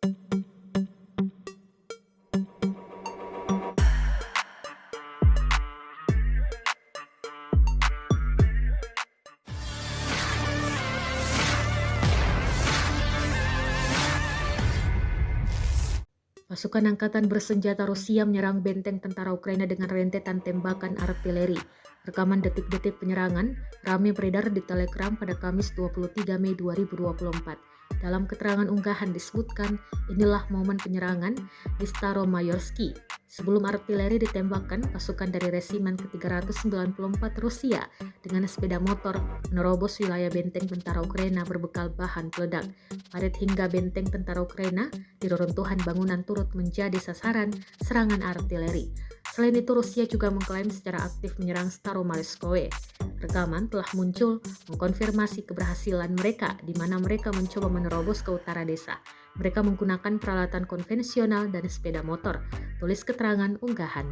Pasukan angkatan bersenjata Rusia menyerang benteng tentara Ukraina dengan rentetan tembakan artileri. Rekaman detik-detik penyerangan ramai beredar di Telegram pada Kamis 23 Mei 2024. Dalam keterangan unggahan disebutkan, inilah momen penyerangan di Staromayorsky. Sebelum artileri ditembakkan, pasukan dari Resimen ke-394 Rusia dengan sepeda motor menerobos wilayah benteng tentara Ukraina berbekal bahan peledak. Parit hingga benteng tentara Ukraina di reruntuhan bangunan turut menjadi sasaran serangan artileri. Selain itu, Rusia juga mengklaim secara aktif menyerang Staromayorskoye. Rekaman telah muncul mengkonfirmasi keberhasilan mereka di mana mereka mencoba menerobos ke utara desa. Mereka menggunakan peralatan konvensional dan sepeda motor, tulis keterangan unggahan.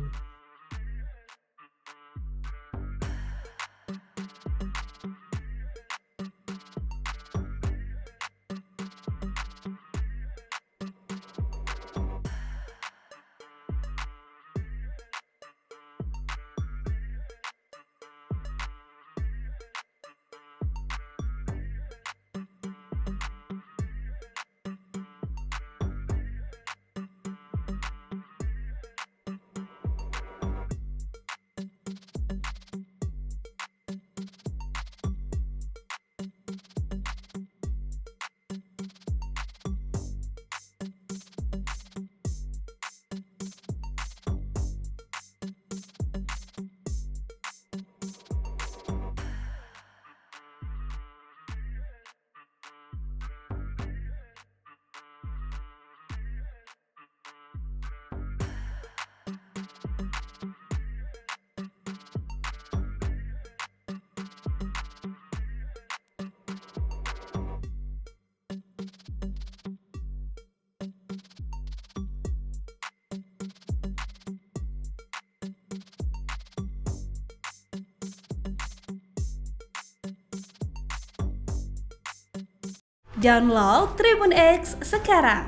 Download Tribun X sekarang,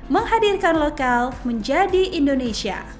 menghadirkan lokal menjadi Indonesia.